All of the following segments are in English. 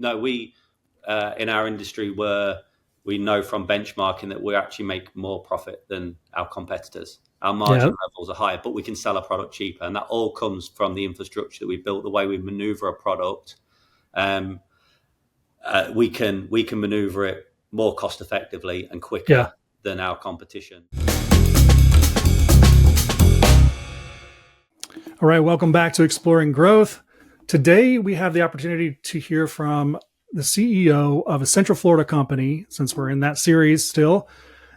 No, we in our industry we know from benchmarking that we actually make more profit than our competitors. Our margin levels are higher, but we can sell a product cheaper, and that all comes from the infrastructure that we built, the way we maneuver a product. We can maneuver it more cost effectively and quicker than our competition. All right, welcome back to Exploring Growth. Today we have the opportunity to hear from the CEO of a Central Florida company, since we're in that series still,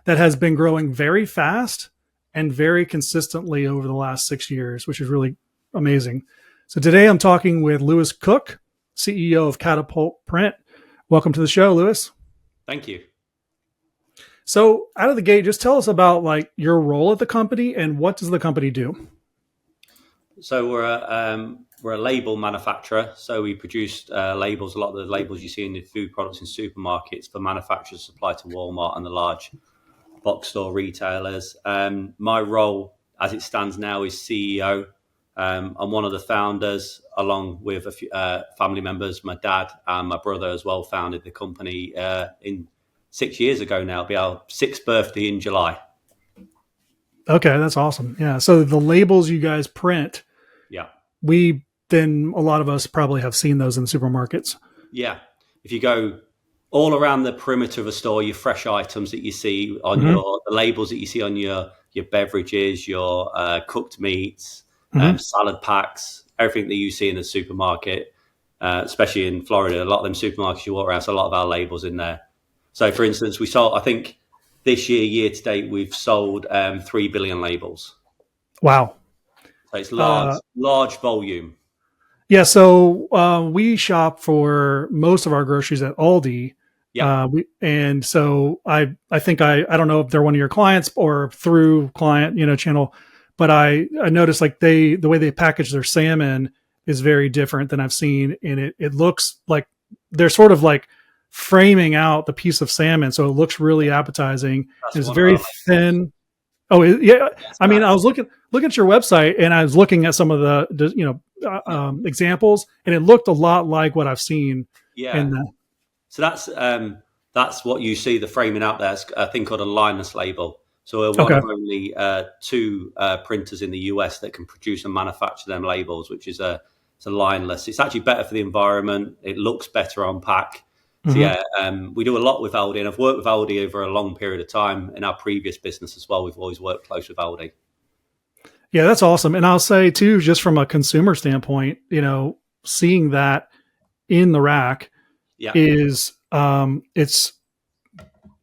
that has been growing very fast and very consistently over the last 6 years, which is really amazing. So today I'm talking with Lewis Cook, CEO of Catapult Print. Welcome to the show, Lewis. Thank you. So out of the gate, just tell us about like your role at the company and what does the company do? So we're a label manufacturer. So we produce labels. A lot of the labels you see in the food products in supermarkets for manufacturers supply to Walmart and the large box store retailers. My role, as it stands now, is CEO. I'm one of the founders, along with a few family members. My dad and my brother as well founded the company in 6 years ago now. It'll be our 6th birthday in July. Okay, that's awesome. Yeah. So the labels you guys print, a lot of us probably have seen those in supermarkets. Yeah. If you go all around the perimeter of a store, your fresh items that you see on the labels that you see on your beverages, your cooked meats, salad packs, everything that you see in the supermarket, especially in Florida, a lot of them supermarkets you walk around, so a lot of our labels in there. So for instance, we sold, I think this year to date, we've sold 3 billion labels. Wow. So it's large volume. Yeah. So we shop for most of our groceries at Aldi. Yeah. And so I think I don't know if they're one of your clients or through client, channel, but I noticed like the way they package their salmon is very different than I've seen. And it looks like they're sort of like framing out the piece of salmon. So it looks really appetizing. It's very thin. Oh yeah. I mean, I was looking at your website and I was looking at some of the examples, and it looked a lot like what I've seen. Yeah. So that's what you see, the framing out there. It's a thing called a lineless label. So we're one of only 2 printers in the US that can produce and manufacture them labels, which is it's a lineless. It's actually better for the environment. It looks better on pack. So we do a lot with Aldi, and I've worked with Aldi over a long period of time in our previous business as well. We've always worked close with Aldi. Yeah, that's awesome. And I'll say too, just from a consumer standpoint, seeing that in the rack is it's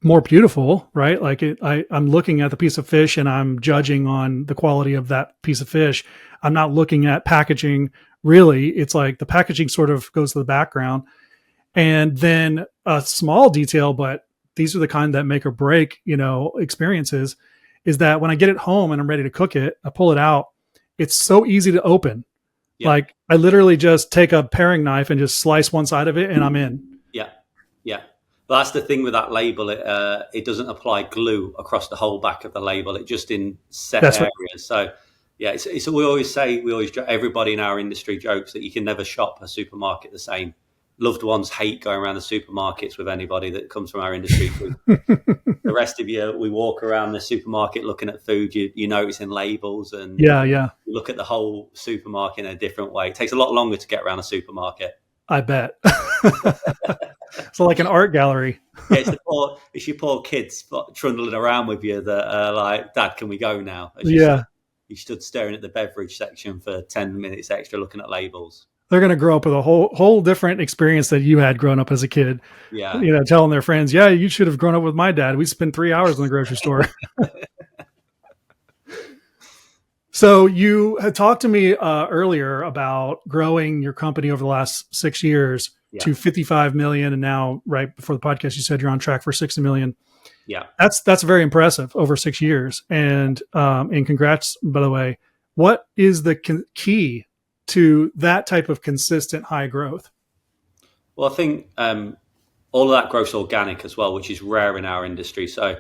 more beautiful, right? Like I'm looking at the piece of fish and I'm judging on the quality of that piece of fish. I'm not looking at packaging. Really, it's like the packaging sort of goes to the background. And then a small detail, but these are the kind that make or break, experiences, is that when I get it home and I'm ready to cook it, I pull it out. It's so easy to open. Yeah. Like I literally just take a paring knife and just slice one side of it and I'm in. Yeah. Yeah. But that's the thing with that label. It doesn't apply glue across the whole back of the label. It just in set areas. Right. So yeah, it's we always everybody in our industry jokes that you can never shop a supermarket the same. Loved ones hate going around the supermarkets with anybody that comes from our industry. The rest of you, we walk around the supermarket looking at food, you noticing labels and you look at the whole supermarket in a different way. It takes a lot longer to get around a supermarket. I bet. So like an art gallery. Yeah, it's your poor kids trundling around with you that are like, Dad, can we go now? You stood staring at the beverage section for 10 minutes extra looking at labels. They're going to grow up with a whole different experience that you had growing up as a kid. Yeah. Telling their friends, yeah, you should have grown up with my dad. We spent 3 hours in the grocery store. So you had talked to me earlier about growing your company over the last 6 years to 55 million. And now right before the podcast, you said you're on track for 60 million. Yeah. That's very impressive over 6 years. And congrats, by the way. What is the key to that type of consistent high growth? Well, I think all of that growth's organic as well, which is rare in our industry. So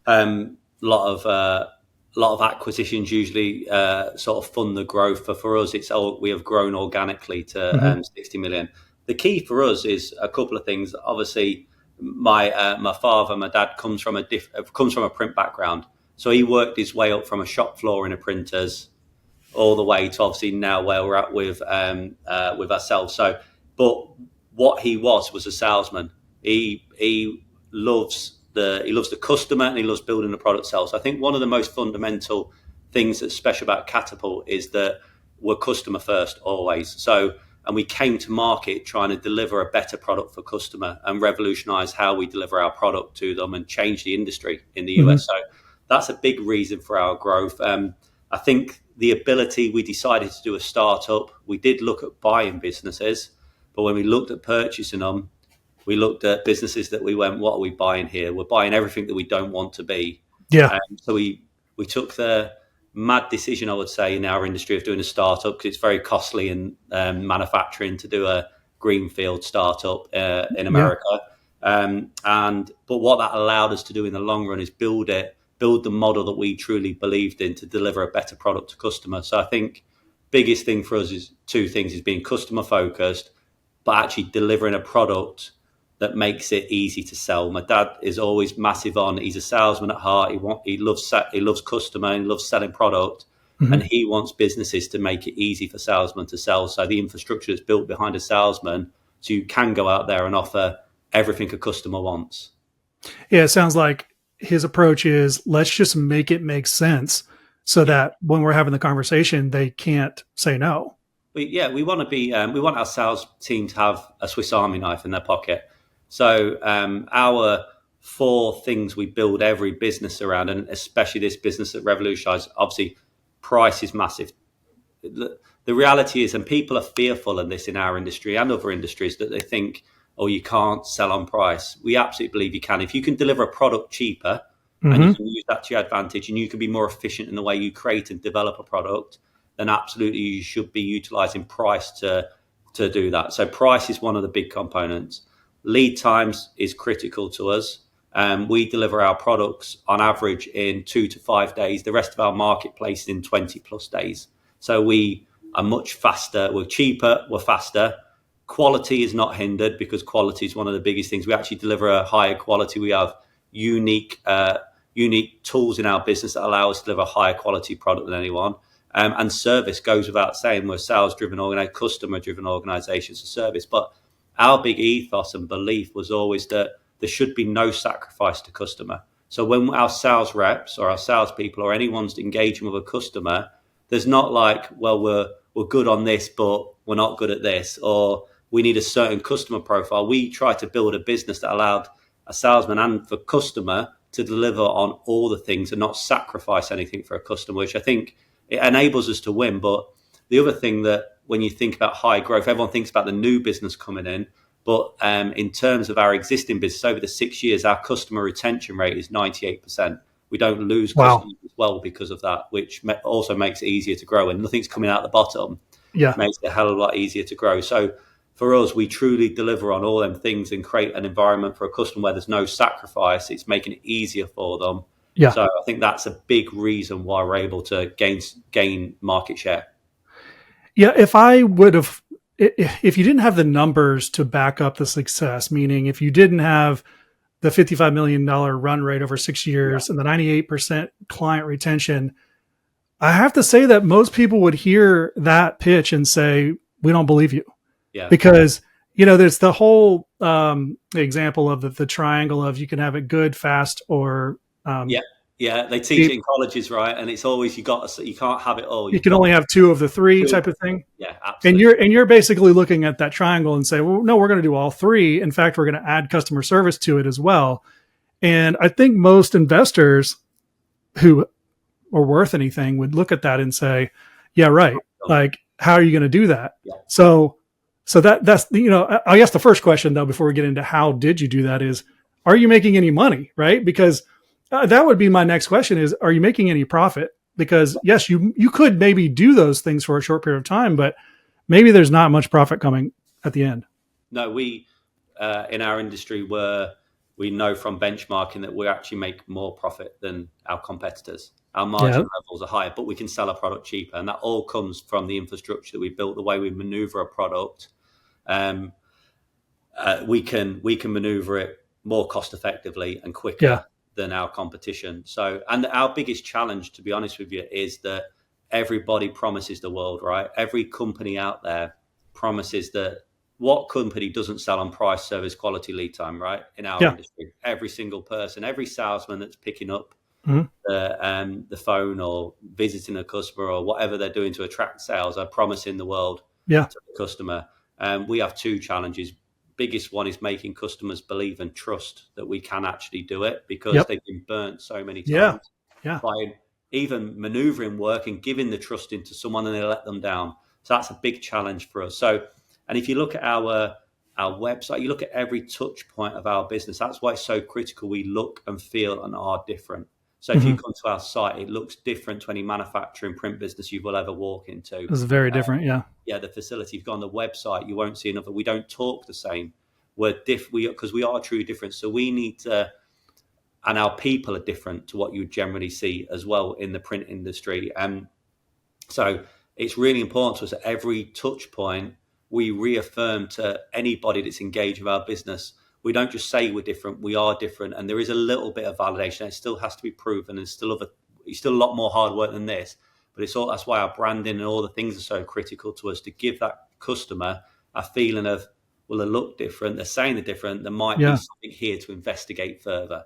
a lot of acquisitions usually sort of fund the growth. For us, we have grown organically to 60 million. the key for us is a couple of things. Obviously, my father, my dad comes from a print background, so he worked his way up from a shop floor in a printers all the way to obviously now where we're at with ourselves. So, but what he was a salesman. He loves the customer, and he loves building the product sales. So I think one of the most fundamental things that's special about Catapult is that we're customer first always. So, and we came to market trying to deliver a better product for customer and revolutionize how we deliver our product to them and change the industry in the US. So that's a big reason for our growth. I think the ability, we decided to do a startup. We did look at buying businesses, but when we looked at purchasing them, we looked at businesses that we went, what are we buying here? We're buying everything that we don't want to be. Yeah. So we took the mad decision, I would say, in our industry of doing a startup, because it's very costly in manufacturing to do a greenfield startup in America. But what that allowed us to do in the long run is build the model that we truly believed in to deliver a better product to customers. So I think biggest thing for us is two things: is being customer focused, but actually delivering a product that makes it easy to sell. My dad is always massive on, he's a salesman at heart. He loves customer, and he loves selling product, and he wants businesses to make it easy for salesmen to sell. So the infrastructure is built behind a salesman, so you can go out there and offer everything a customer wants. Yeah, it sounds like his approach is, let's just make it make sense so that when we're having the conversation, they can't say no. We want to be, we want our sales team to have a Swiss Army knife in their pocket. So our 4 things we build every business around, and especially this business at Revolutionize, obviously price is massive. The reality is, and people are fearful in this in our industry and other industries, that they think, oh, you can't sell on price. We absolutely believe you can. If you can deliver a product cheaper and you can use that to your advantage, and you can be more efficient in the way you create and develop a product, then absolutely you should be utilizing price to do that. So price is one of the big components. Lead times is critical to us. We deliver our products on average in 2 to 5 days. The rest of our marketplace in 20 plus days. So we are much faster. We're cheaper. We're faster. Quality is not hindered, because quality is one of the biggest things. We actually deliver a higher quality. We have unique tools in our business that allow us to deliver a higher quality product than anyone. And service goes without saying. We're sales-driven, customer-driven organizations for service. But our big ethos and belief was always that there should be no sacrifice to customer. So when our sales reps or our salespeople or anyone's engaging with a customer, there's not like, well, we're good on this, but we're not good at this, or we need a certain customer profile. We try to build a business that allowed a salesman and the customer to deliver on all the things and not sacrifice anything for a customer, which I think it enables us to win. But the other thing that when you think about high growth, everyone thinks about the new business coming in. But in terms of our existing business, over the 6 years, our customer retention rate is 98%. We don't lose customers as well because of that, which also makes it easier to grow. And nothing's coming out the bottom. Yeah, makes it a hell of a lot easier to grow. So for us, we truly deliver on all them things and create an environment for a customer where there's no sacrifice. It's making it easier for them. Yeah. So I think that's a big reason why we're able to gain market share. Yeah, if you didn't have the numbers to back up the success, meaning if you didn't have the $55 million run rate over 6 years and the 98% client retention, I have to say that most people would hear that pitch and say, we don't believe you. Yeah. Because, there's the whole example of the triangle of you can have it good, fast, or Yeah, they teach it in colleges, right? And it's always you can't have it all. You can only have 2 of the 3 type of thing. Yeah, absolutely. And you're basically looking at that triangle and say, well, no, we're going to do all 3. In fact, we're going to add customer service to it as well. And I think most investors who are worth anything would look at that and say, yeah, right. Like, how are you going to do that? Yeah. So that's, I guess the first question though, before we get into how did you do that, is, are you making any money? Right? Because that would be my next question is, are you making any profit? Because yes, you could maybe do those things for a short period of time, but maybe there's not much profit coming at the end. No, we, in our industry, we know from benchmarking that we actually make more profit than our competitors. Our margin levels are higher, but we can sell a product cheaper. And that all comes from the infrastructure that we built, the way we maneuver a product. we can maneuver it more cost effectively and Yeah. quicker than our competition. So, and our biggest challenge, to be honest with you, is that everybody promises the world, right? Every company out there promises that. What company doesn't sell on price, service, quality, lead time, right? In our Yeah. industry, every single person, every salesman that's picking up Mm-hmm. the phone or visiting a customer or whatever they're doing to attract sales are promising the world Yeah. to the customer. We have two challenges. Biggest one is making customers believe and trust that we can actually do it, because Yep. they've been burnt so many Yeah. times Yeah. by even maneuvering work and giving the trust into someone and they let them down. So that's a big challenge for us. So, and if you look at our website, you look at every touch point of our business. That's why it's so critical we look and feel and are different. So if you Mm-hmm. come to our site, it looks different to any manufacturing print business you will ever walk into. It's very different. Yeah. Yeah, the facility. If you go on the website, you won't see another. We don't talk the same. We're because we are truly different. So we need to, and our people are different to what you would generally see as well in the print industry. So it's really important to us at every touch point we reaffirm to anybody that's engaged with our business. We don't just say we're different, we are different. And there is a little bit of validation. It still has to be proven. It's still a lot more hard work than this. But that's why our branding and all the things are so critical to us, to give that customer a feeling of, well, they look different, they're saying they're different, there might be Yeah. something here to investigate further.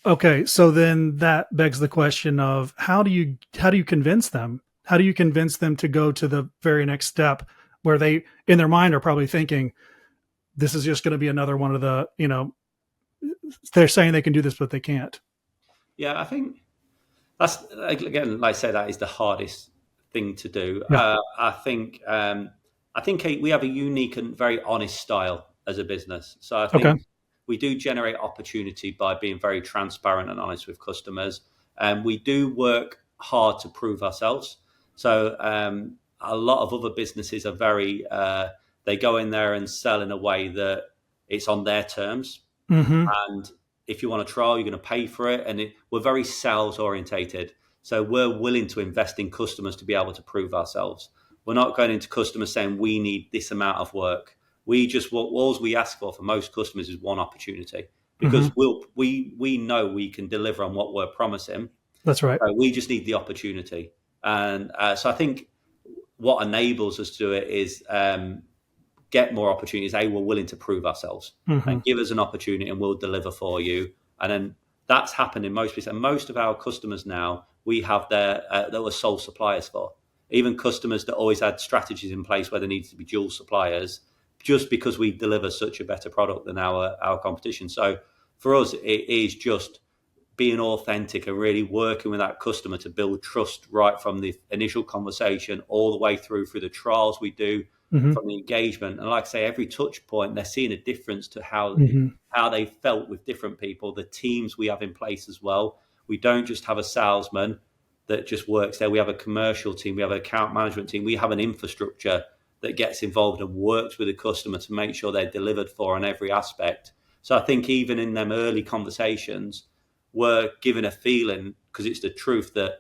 Okay. So then that begs the question of how do you convince them? How do you convince them to go to the very next step where they in their mind are probably thinking this is just going to be another one of the, they're saying they can do this, but they can't. Yeah, I think that's, again, like I say, that is the hardest thing to do. Yeah. I think we have a unique and very honest style as a business. So I Okay. think we do generate opportunity by being very transparent and honest with customers. And we do work hard to prove ourselves. So a lot of other businesses are they go in there and sell in a way that it's on their terms. Mm-hmm. And if you want a trial, you're going to pay for it. And we're very sales orientated. So we're willing to invest in customers to be able to prove ourselves. We're not going into customers saying we need this amount of work. All we ask for most customers is one opportunity, because Mm-hmm. we know we can deliver on what we're promising. That's right. We just need the opportunity. And so I think what enables us to do it is get more opportunities. We're willing to prove ourselves Mm-hmm. and give us an opportunity, and we'll deliver for you. And then that's happened in most places. And most of our customers now, we have that were sole suppliers for. Even customers that always had strategies in place where there needs to be dual suppliers, just because we deliver such a better product than our competition. So for us, it is just being authentic and really working with that customer to build trust right from the initial conversation all the way through the trials we do, Mm-hmm. from the engagement. And like I say, every touch point, they're seeing a difference to Mm-hmm. how they felt with different people, the teams we have in place as well. We don't just have a salesman that just works there. We have a commercial team, we have an account management team, we have an infrastructure that gets involved and works with the customer to make sure they're delivered for on every aspect. So I think even in them early conversations, we're given a feeling, because it's the truth, that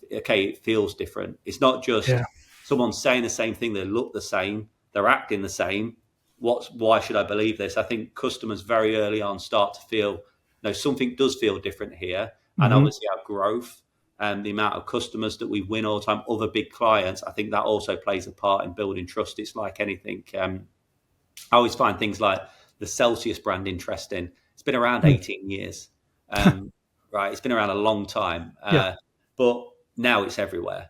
it feels different. It's not just Yeah. someone saying the same thing, they look the same, they're acting the same. Why should I believe this? I think customers very early on start to feel, no, something does feel different here. And Mm-hmm. obviously our growth and the amount of customers that we win all the time, other big clients, I think that also plays a part in building trust. It's like anything. I always find things like the Celsius brand interesting. It's been around 18 years. Right, it's been around a long time, Yeah. but now it's everywhere.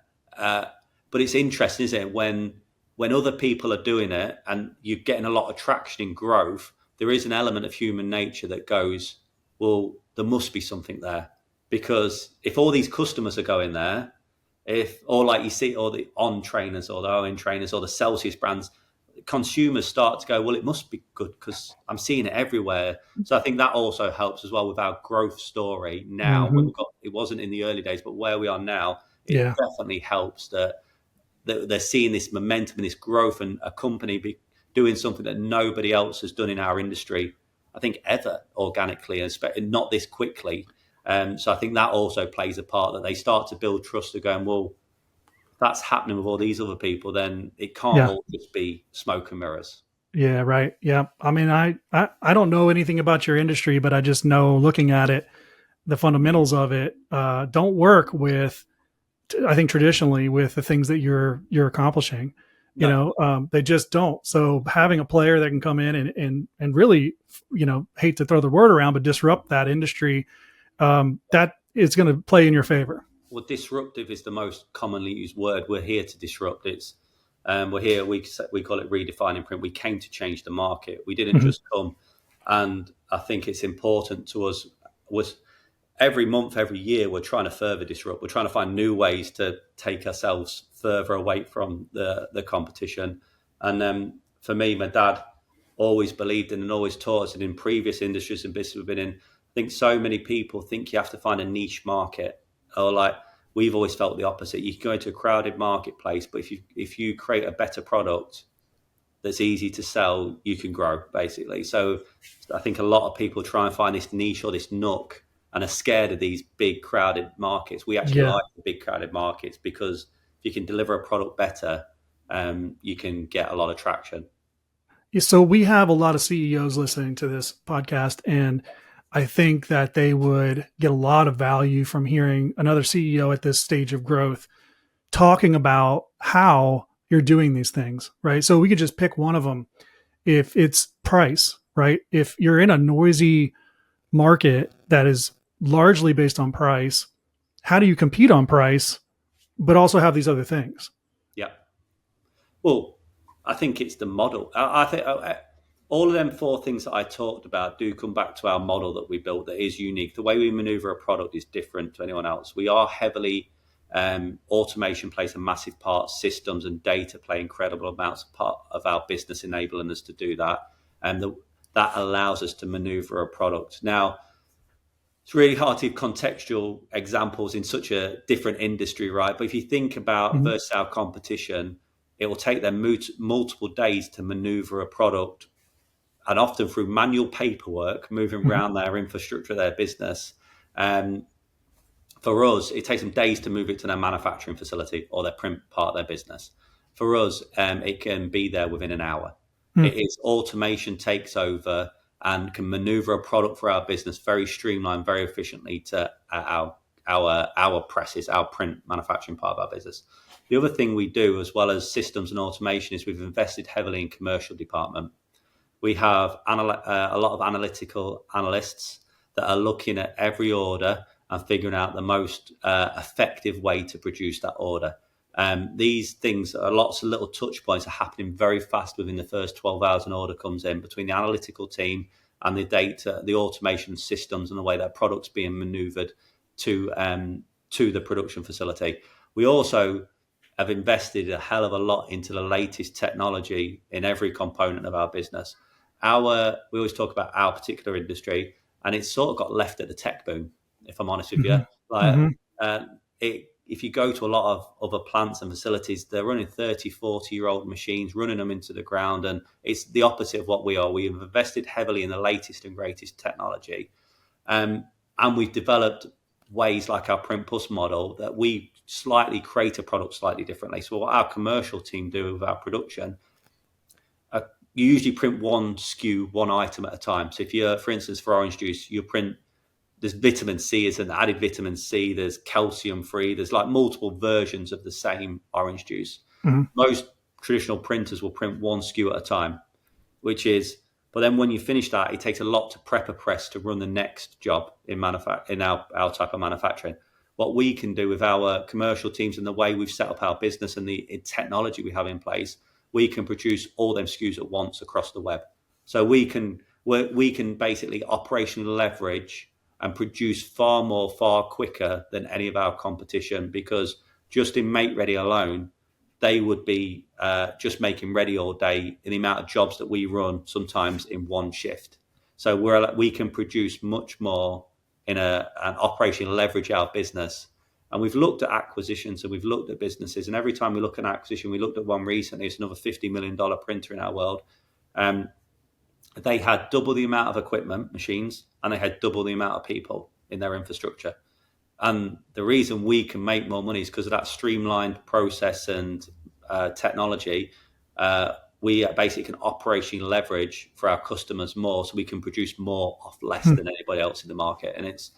But it's interesting, isn't it, when other people are doing it and you're getting a lot of traction in growth, there is an element of human nature that goes, well, there must be something there, because if all these customers are going there, or like you see all the On trainers or the Owen trainers or the Celsius brands, consumers start to go, well, it must be good because I'm seeing it everywhere. So I think that also helps as well with our growth story now. Mm-hmm. It wasn't in the early days, but where we are now, it Yeah. definitely helps that they're seeing this momentum and this growth, and a company doing something that nobody else has done in our industry, I think, ever organically, and not this quickly. So I think that also plays a part, that they start to build trust. They're going, well, if that's happening with all these other people, then it can't Yeah. all just be smoke and mirrors. Yeah, right. Yeah. I mean, I don't know anything about your industry, but I just know looking at it, the fundamentals of it don't work with, I think, traditionally with the things that you're accomplishing. You No. know, they just don't. So having a player that can come in and really, hate to throw the word around, but disrupt that industry, that is going to play in your favor. Well, disruptive is the most commonly used word. We're here to disrupt. We're here. We call it redefining print. We came to change the market. We didn't Mhm. just come. And I think it's important to us. Was every month, every year, we're trying to further disrupt. We're trying to find new ways to take ourselves further away from the competition. And for me, my dad always believed in and always taught us, and in previous industries and business we've been in, I think so many people think you have to find a niche market, or like we've always felt the opposite. You can go into a crowded marketplace, but if you create a better product that's easy to sell, you can grow basically. So I think a lot of people try and find this niche or this nook and are scared of these big crowded markets. We actually Yeah. like the big crowded markets because if you can deliver a product better, you can get a lot of traction. So we have a lot of CEOs listening to this podcast, and I think that they would get a lot of value from hearing another CEO at this stage of growth talking about how you're doing these things, right? So we could just pick one of them. If it's price, right? If you're in a noisy market that is largely based on price, how do you compete on price, but also have these other things? Yeah. Well, I think it's the model. I think all of them four things that I talked about do come back to our model that we built that is unique. The way we maneuver a product is different to anyone else. We are heavily automation plays a massive part. Systems and data play incredible amounts of part of our business, enabling us to do that, and that allows us to maneuver a product. Now, it's really hard to give contextual examples in such a different industry, right? But if you think about Mhm. versus our competition, it will take them multiple days to maneuver a product, and often through manual paperwork, moving Mhm. around their infrastructure, their business. Um, for us, it takes them days to move it to their manufacturing facility or their print part of their business. For us, it can be there within an hour. It Mhm. is automation takes over and can maneuver a product for our business very streamlined, very efficiently to our presses, our print manufacturing part of our business. The other thing we do, as well as systems and automation, is we've invested heavily in commercial department. We have a lot of analytical analysts that are looking at every order and figuring out the most effective way to produce that order. These things are lots of little touch points are happening very fast within the first 12 hours an order comes in between the analytical team and the data, the automation systems and the way that product's being maneuvered to the production facility. We also have invested a hell of a lot into the latest technology in every component of our business. We always talk about our particular industry, and it's sort of got left at the tech boom. If I'm honest with you, Mhm. like Mhm. if you go to a lot of other plants and facilities, they're running 30, 40-year-old machines, running them into the ground, and it's the opposite of what we are. We have invested heavily in the latest and greatest technology, um, and we've developed ways like our Print Plus model that we slightly create a product slightly differently. So what our commercial team do with our production, you usually print one SKU, one item at a time. So if you're, for instance, for orange juice, you print, there's vitamin C, it's an added vitamin C, there's calcium free, there's like multiple versions of the same orange juice. Mhm. Most traditional printers will print one SKU at a time, which is, but then when you finish that, it takes a lot to prep a press to run the next job in our type of manufacturing. What we can do with our commercial teams and the way we've set up our business and the technology we have in place, we can produce all them SKUs at once across the web. So we can basically operationally leverage and produce far more, far quicker than any of our competition because just in make ready alone, they would be just making ready all day in the amount of jobs that we run sometimes in one shift. So we can produce much more in an operation leverage our business. And we've looked at acquisitions and we've looked at businesses. And every time we look at an acquisition, we looked at one recently, it's another $50 million printer in our world. Um, they had double the amount of equipment, machines, and they had double the amount of people in their infrastructure. And the reason we can make more money is because of that streamlined process and technology. we basically can operationally leverage for our customers more, so we can produce more off less than anybody else in the market. And it's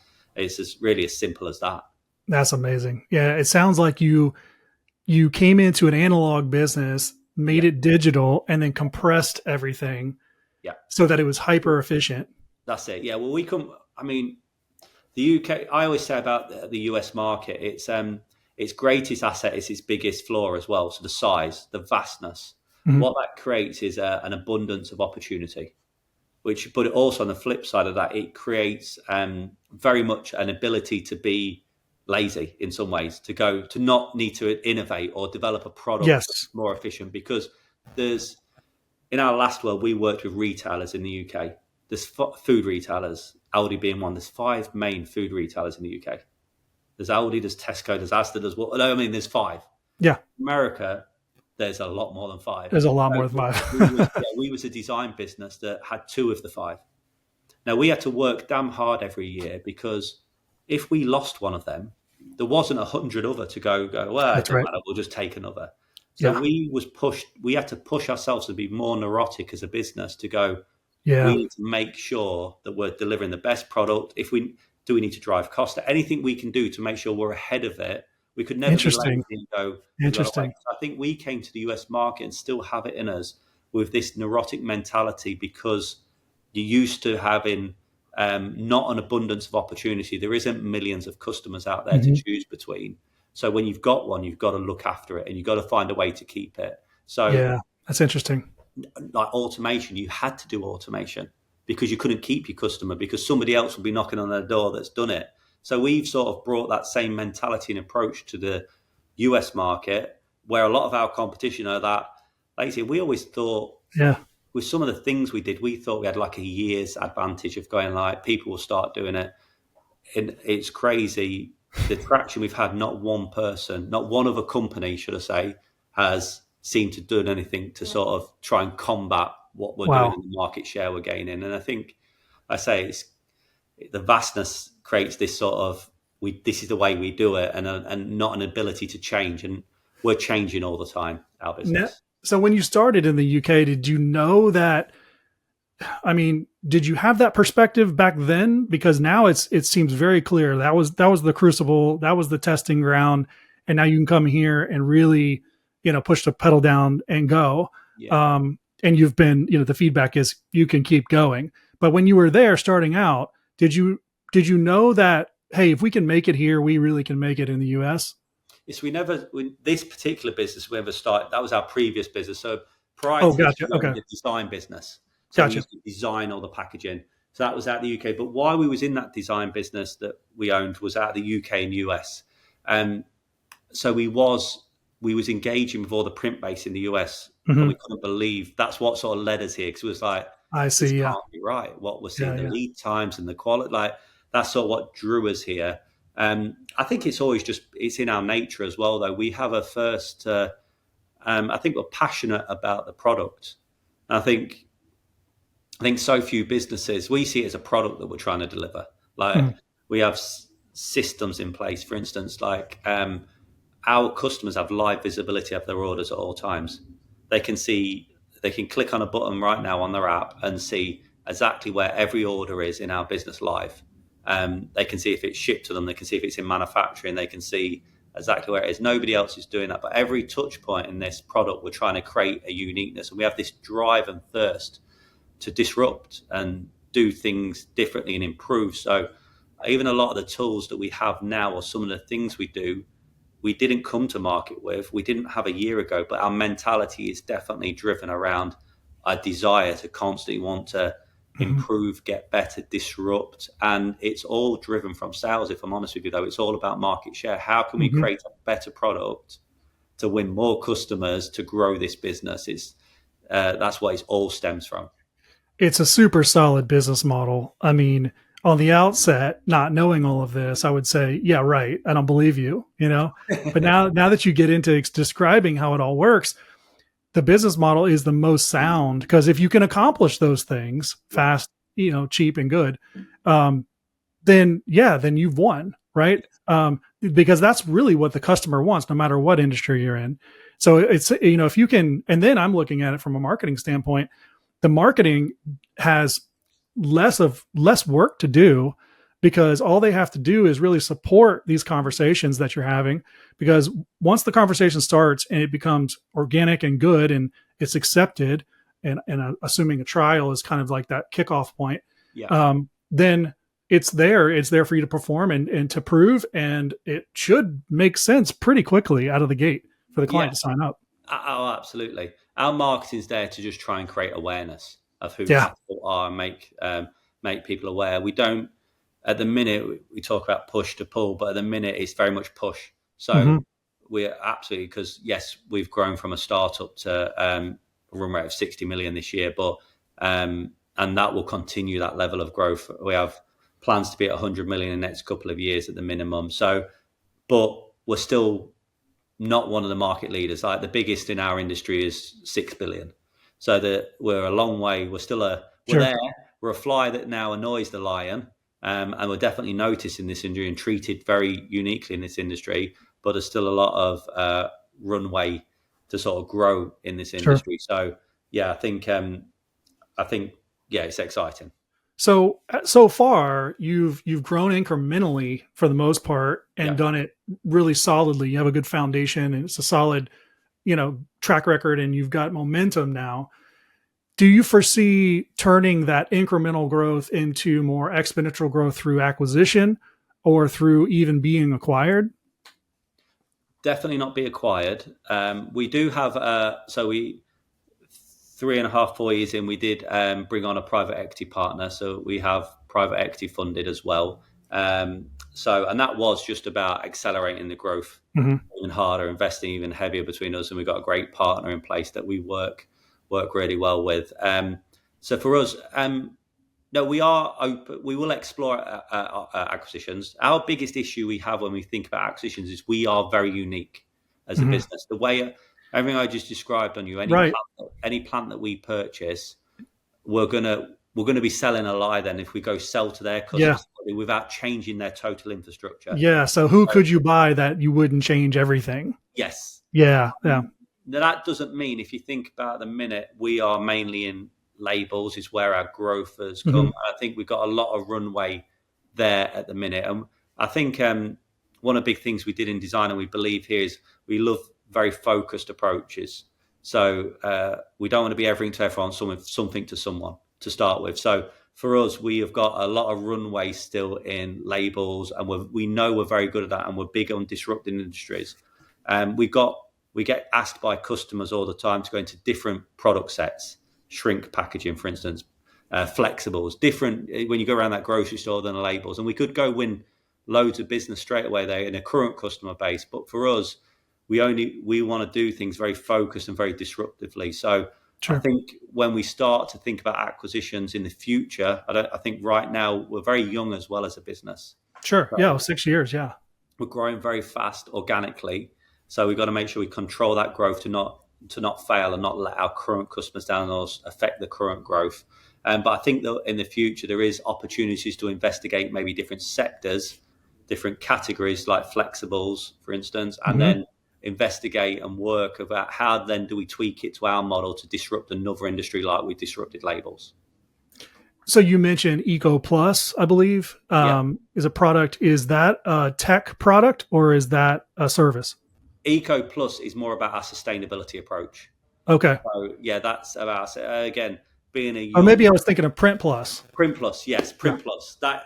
really as simple as that. That's amazing. Yeah, it sounds like you came into an analog business, made it digital, and then compressed everything so that it was hyper efficient. That's it. Yeah. Well, I mean, the UK, I always say about the US market, its greatest asset is its biggest flaw as well. So the size, the vastness. Mm-hmm. What that creates is an abundance of opportunity, but also on the flip side of that, it creates very much an ability to be lazy in some ways, to not need to innovate or develop a product that's more efficient. Because in our last world, we worked with retailers in the UK. There's food retailers, Aldi being one. There's 5 main food retailers in the UK. There's Aldi, there's Tesco, there's Asda, there's 5. Yeah. America, there's a lot more than 5. There's a lot more than 5. We was a design business that had 2 of the 5. Now, we had to work damn hard every year, because if we lost one of them, there wasn't 100 other to go, well, it doesn't matter, we'll just take another. So we had to push ourselves to be more neurotic as a business, to go, we need to make sure that we're delivering the best product. We need to drive cost? Anything we can do to make sure we're ahead of it. We could never be lazy and go. Interesting. I think we came to the US market and still have it in us with this neurotic mentality, because you're used to having not an abundance of opportunity. There isn't millions of customers out there to choose between. So when you've got one, you've got to look after it, and you've got to find a way to keep it. So that's interesting. Like automation, you had to do automation because you couldn't keep your customer, because somebody else would be knocking on their door that's done it. So we've sort of brought that same mentality and approach to the US market, where a lot of our competition are that, like I say, we always thought with some of the things we did, we thought we had like a year's advantage of going, like, people will start doing it. And it's crazy. The traction we've had, not one other company, should I say, has seemed to do anything to sort of try and combat what we're doing in the market share we're gaining. And I think, it's the vastness creates this sort of, this is the way we do it, and not an ability to change. And we're changing all the time, our business. So when you started in the UK, did you know that, did you have that perspective back then? Because now it seems very clear that was the crucible, that was the testing ground. And now you can come here and really, push the pedal down and go. Yeah. And you've been, the feedback is you can keep going. But when you were there starting out, did you know that, hey, if we can make it here, we really can make it in the US? Yes, this particular business we ever started, that was our previous business. So prior to this, we were the design business. So we used to design all the packaging. So that was out of the UK. But while we was in that design business that we owned was out of the UK and US. So we was engaging with all the print base in the US, and we couldn't believe that's what sort of led us here, because it was like, this can't be right. What we're seeing, the lead times and the quality, like that's sort of what drew us here. I think it's always it's in our nature as well, though. We have I think we're passionate about the product. And I think so few businesses, we see it as a product that we're trying to deliver. Like we have systems in place, for instance, like our customers have live visibility of their orders at all times. They can click on a button right now on their app and see exactly where every order is in our business live. They can see if it's shipped to them. They can see if it's in manufacturing. They can see exactly where it is. Nobody else is doing that. But every touch point in this product, we're trying to create a uniqueness. And we have this drive and thirst to disrupt and do things differently and improve. So even a lot of the tools that we have now, or some of the things we do, we didn't come to market with, we didn't have a year ago, but our mentality is definitely driven around a desire to constantly want to improve, get better, disrupt. And it's all driven from sales, if I'm honest with you, though. It's all about market share. How can we create a better product to win more customers, to grow this business? That's what it all stems from. It's a super solid business model. On the outset, not knowing all of this, I would say, yeah, right. I don't believe you, but now that you get into describing how it all works, the business model is the most sound, because if you can accomplish those things fast, cheap and good, then you've won, right? because that's really what the customer wants, no matter what industry you're in. So it's, if you can, and then I'm looking at it from a marketing standpoint, the marketing has less work to do, because all they have to do is really support these conversations that you're having. Because once the conversation starts and it becomes organic and good and it's accepted, and assuming a trial is kind of like that kickoff point, then it's there for you to perform and to prove, and it should make sense pretty quickly out of the gate for the client to sign up. Oh, absolutely. Our marketing's there to just try and create awareness of who Catapult are and make people aware. We don't, at the minute, we talk about push to pull, but at the minute it's very much push. So we're absolutely, because yes, we've grown from a startup to a run rate of 60 million this year, but and that will continue that level of growth. We have plans to be at 100 million in the next couple of years at the minimum. So, but we're still not one of the market leaders. Like, the biggest in our industry is 6 billion. So that we're a long way. We're still we're there. We're a fly that now annoys the lion. And we're definitely noticed in this industry and treated very uniquely in this industry, but there's still a lot of runway to sort of grow in this industry. So yeah, I think it's exciting. So far you've grown incrementally for the most part and done it really solidly. You have a good foundation and it's a solid, track record, and you've got momentum now. Do you foresee turning that incremental growth into more exponential growth through acquisition or through even being acquired? Definitely not be acquired. We do have, 3.5, 4 years in, we did bring on a private equity partner. So we have private equity funded as well. And that was just about accelerating the growth even harder, investing even heavier between us. And we've got a great partner in place that we work really well with. So for us, no, we are open. We will explore acquisitions. Our biggest issue we have when we think about acquisitions is we are very unique as a business. The way everything I just described on you, any plant that we purchase, we're gonna be selling a lie then if we go sell to their customers without changing their total infrastructure. Yeah. So who could you buy that you wouldn't change everything? Yes. Yeah. Yeah. Now, that doesn't mean, if you think about the minute, we are mainly in labels is where our growth has come. I think we've got a lot of runway there at the minute. And I think one of the big things we did in design, and we believe here, is we love very focused approaches. So we don't want to be everything to everyone, something to someone to start with. So for us, we have got a lot of runway still in labels, and we know we're very good at that, and we're big on disrupting industries. We get asked by customers all the time to go into different product sets, shrink packaging, for instance, flexibles, different when you go around that grocery store than the labels. And we could go win loads of business straight away there in a current customer base. But for us, we want to do things very focused and very disruptively. So I think when we start to think about acquisitions in the future, I think right now we're very young as well as a business. Sure. Yeah. 6 years. Yeah. We're growing very fast organically. So we've got to make sure we control that growth to not fail and not let our current customers down or affect the current growth. But I think that in the future, there is opportunities to investigate maybe different sectors, different categories like flexibles, for instance, and then investigate and work about how then do we tweak it to our model to disrupt another industry like we disrupted labels. So you mentioned Eco Plus, I believe, is a product. Is that a tech product or is that a service? Eco Plus is more about our sustainability approach. Okay. So yeah, that's about again being a. Or maybe I was thinking of Print Plus. Print Plus, yes, Print Plus. That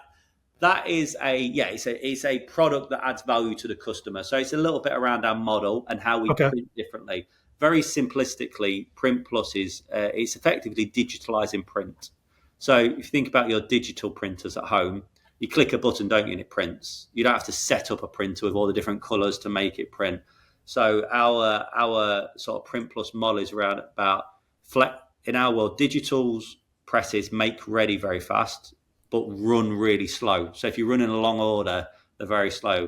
is it's a product that adds value to the customer. So it's a little bit around our model and how we print differently. Very simplistically, Print Plus is it's effectively digitalizing print. So if you think about your digital printers at home, you click a button, don't you, and it prints. You don't have to set up a printer with all the different colors to make it print. So our sort of Print Plus model is around about in our world, digitals presses make ready very fast, but run really slow. So if you run in a long order, they're very slow.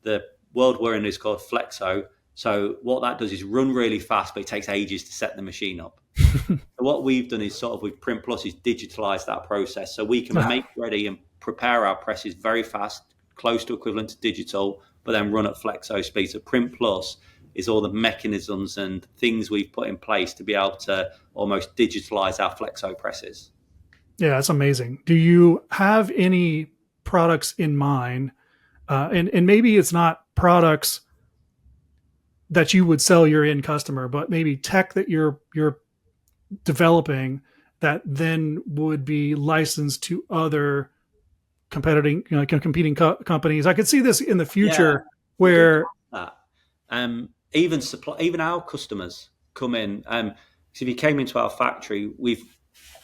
The world we're in is called Flexo. So what that does is run really fast, but it takes ages to set the machine up. So what we've done is sort of with Print Plus is digitalize that process. So we can make ready and prepare our presses very fast, close to equivalent to digital, but then run at flexo speed. So Print Plus is all the mechanisms and things we've put in place to be able to almost digitalize our flexo presses. Yeah, that's amazing. Do you have any products in mind? And maybe it's not products that you would sell your end customer, but maybe tech that you're developing that then would be licensed to other competing companies. I could see this in the Yeah, future we do where that. Even our customers come in. So if you came into our factory,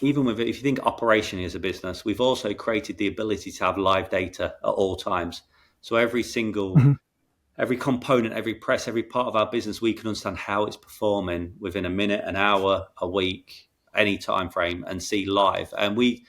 even with if you think operationally as a business, we've also created the ability to have live data at all times. So Mhm. every component, every press, every part of our business, we can understand how it's performing within a minute, an hour, a week, any time frame, and see live. And we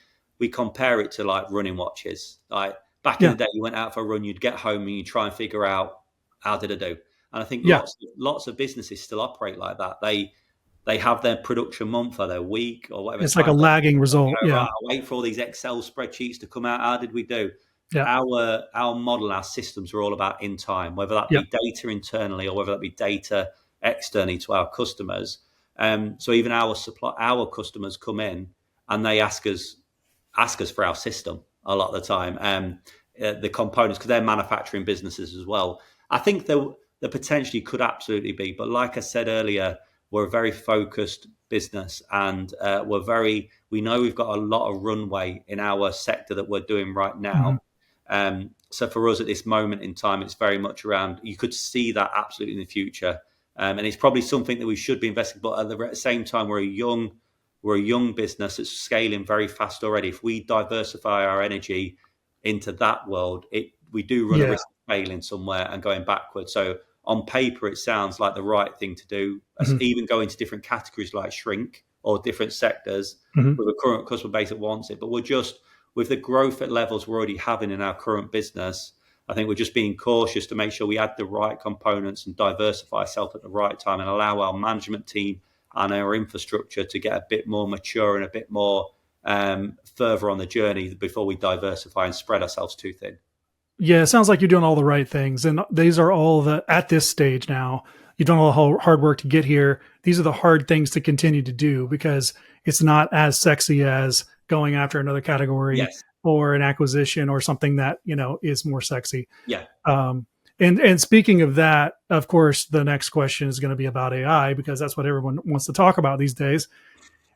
compare it to like running watches. Like back in Yeah, the day, you went out for a run, you'd get home and you try and figure out how did I do. And I think yeah, lots of businesses still operate like that. They have their production month or their week or whatever it's like a time. lagging result. Right, Yeah, I wait for all these Excel spreadsheets to come out. How did we do? yeah, Our model, our systems are all about in time, whether that yeah, be data internally or whether that be data externally to our customers. So even our customers come in and they ask us for our system a lot of the time. The components because they're manufacturing businesses as well. I think there potentially could absolutely be, but like I said earlier, we're a very focused business, and we know we've got a lot of runway in our sector that we're doing right hmm now. So for us at this moment in time, it's very much around. You could see that absolutely in the future, and it's probably something that we should be investing. But at the same time, we're a young business that's scaling very fast already. If we diversify our energy into that world, we do run a yeah. risk of failing somewhere and going backwards. So on paper, it sounds like the right thing to do. hmm Even go into different categories like shrink or different sectors hmm with a current customer base that wants it. But we're just with the growth at levels we're already having in our current business. I think we're just being cautious to make sure we add the right components and diversify ourselves at the right time and allow our management team and our infrastructure to get a bit more mature and a bit more further on the journey before we diversify and spread ourselves too thin. Yeah, it sounds like you're doing all the right things, and these are all the at this stage now. You've done all the hard work to get here. These are the hard things to continue to do because it's not as sexy as going after another category Yes. or an acquisition or something that is more sexy. Yeah. Um, and speaking of that, of course, the next question is going to be about AI because that's what everyone wants to talk about these days.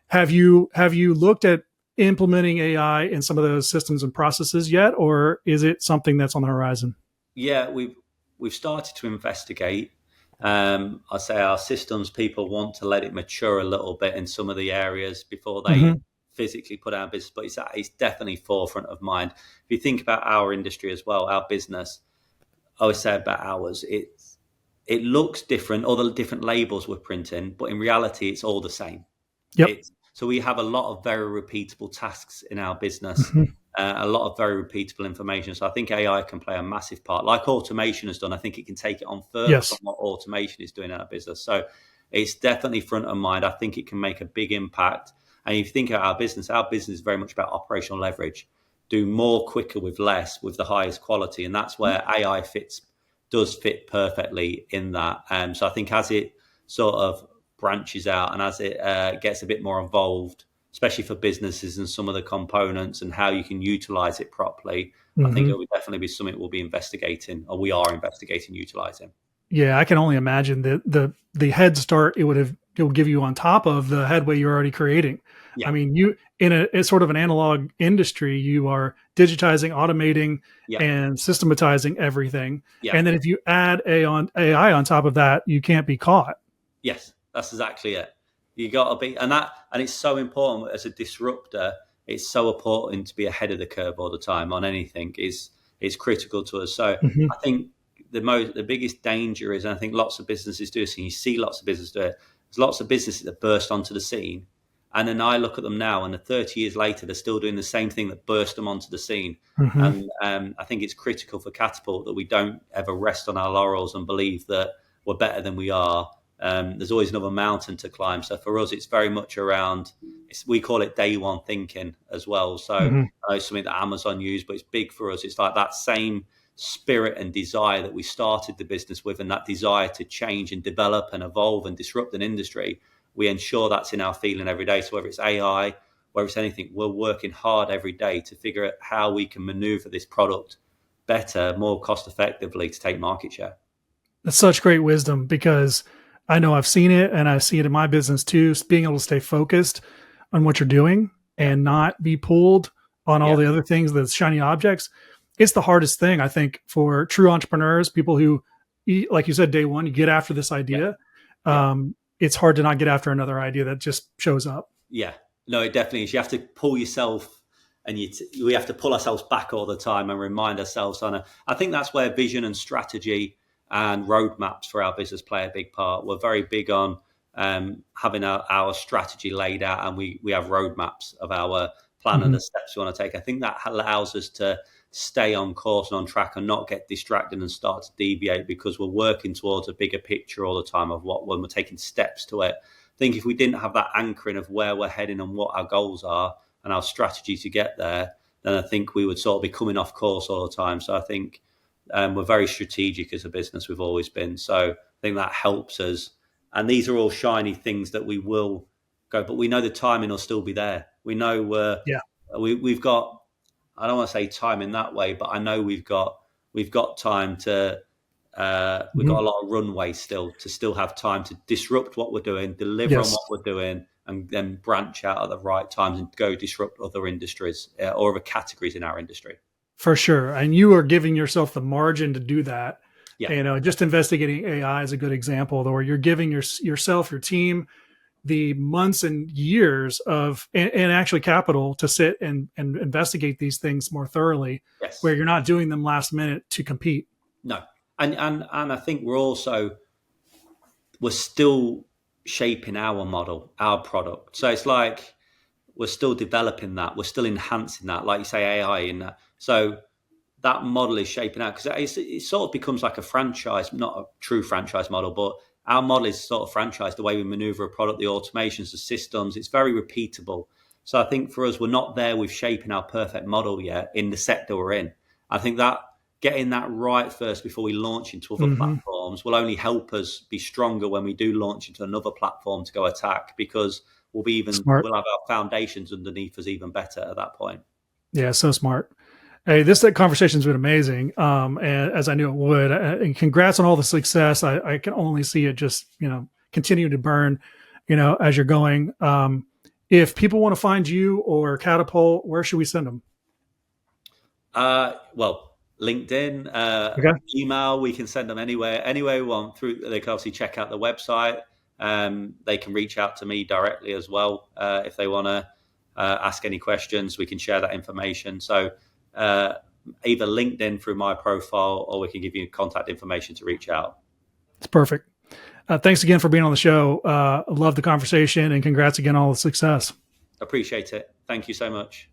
Have you looked at implementing AI in some of those systems and processes yet, or is it something that's on the horizon? Yeah, we've started to investigate. I say our systems people want to let it mature a little bit in some of the areas before they Mm-hmm. physically put out business, but it's definitely forefront of mind. If you think about our industry as well, our business, I always say about ours, it looks different, all the different labels we're printing, but in reality, it's all the same. Yep. So we have a lot of very repeatable tasks in our business, Mm-hmm. a lot of very repeatable information. So I think AI can play a massive part, like automation has done. I think it can take it on further from Yes. what automation is doing in our business. So it's definitely front of mind. I think it can make a big impact. And if you think about our business is very much about operational leverage. Do more quicker with less with the highest quality, and that's where AI does fit perfectly in that. So I think as it sort of branches out and as it gets a bit more involved, especially for businesses and some of the components and how you can utilize it properly, I think Mm-hmm. it would definitely be something we'll be investigating or we are investigating utilizing. Yeah, I can only imagine the head start it will give you on top of the headway you're already creating. I Yeah, mean, you in a sort of an analog industry, you are digitizing, automating, yeah, and systematizing everything. yeah. And then if you add AI on top of that, you can't be caught. Yes, that's exactly it. You got to be, and it's so important as a disruptor. It's so important to be ahead of the curve all the time on anything. Is critical to us. So Mm-hmm. I think the biggest danger is, and I think lots of businesses do this, and you see lots of businesses do it. There's lots of businesses that burst onto the scene, and then I look at them now, and 30 years later, they're still doing the same thing that burst them onto the scene. Mm-hmm. And I think it's critical for Catapult that we don't ever rest on our laurels and believe that we're better than we are. There's always another mountain to climb. So for us, it's very much around, we call it day one thinking as well. So Mm-hmm. I know something that Amazon use, but it's big for us. It's like that same spirit and desire that we started the business with, and that desire to change and develop and evolve and disrupt an industry, we ensure that's in our feeling every day. So whether it's AI, whether it's anything, we're working hard every day to figure out how we can maneuver this product better, more cost effectively to take market share. That's such great wisdom, because I know I've seen it, and I see it in my business too. Being able to stay focused on what you're doing and not be pulled on all the other things, the shiny objects. It's the hardest thing, I think, for true entrepreneurs, people who, like you said, day one, you get after this idea. It's hard to not get after another idea that just shows up. Yeah, no, it definitely is. You have to pull yourself, and we have to pull ourselves back all the time and remind ourselves I think that's where vision and strategy and roadmaps for our business play a big part. We're very big on having our strategy laid out, and we have roadmaps of our plan and the steps we want to take. I think that allows us to stay on course and on track and not get distracted and start to deviate, because we're working towards a bigger picture all the time of when we're taking steps to it. I think if we didn't have that anchoring of where we're heading and what our goals are and our strategy to get there, then I think we would sort of be coming off course all the time. So I think we're very strategic as a business. We've always been. So I think that helps us. And these are all shiny things that we will go, but we know the timing will still be there. We know we've got, I don't want to say time in that way, but I know we've got time to, we've got a lot of runway still to still have time to disrupt what we're doing, deliver on what we're doing, and then branch out at the right times and go disrupt other industries or other categories in our industry. For sure. And you are giving yourself the margin to do that. Yeah. Just investigating AI is a good example, where you're giving yourself, your team, the months and years of, and actually capital to sit and investigate these things more thoroughly, where you're not doing them last minute to compete. No. And I think we're still shaping our model, our product. So it's like we're still developing that. We're still enhancing that, like you say, AI in that. So that model is shaping out, because it sort of becomes like a franchise, not a true franchise model, but our model is sort of franchise, the way we maneuver a product, the automations, the systems. It's very repeatable. So I think for us, we're not there with shaping our perfect model yet in the sector we're in. I think that getting that right first before we launch into other platforms will only help us be stronger when we do launch into another platform to go attack, because we'll have our foundations underneath us even better at that point. Yeah, so smart. Hey, this conversation's been amazing, and as I knew it would. And congrats on all the success. I can only see it just continue to burn, as you're going. If people want to find you or Catapult, where should we send them? Well, LinkedIn, email. We can send them anywhere we want. They can obviously check out the website. They can reach out to me directly as well if they want to ask any questions. We can share that information. So either LinkedIn through my profile, or we can give you contact information to reach out. It's perfect. Thanks again for being on the show. I love the conversation, and congrats again on all the success. Appreciate it. Thank you so much.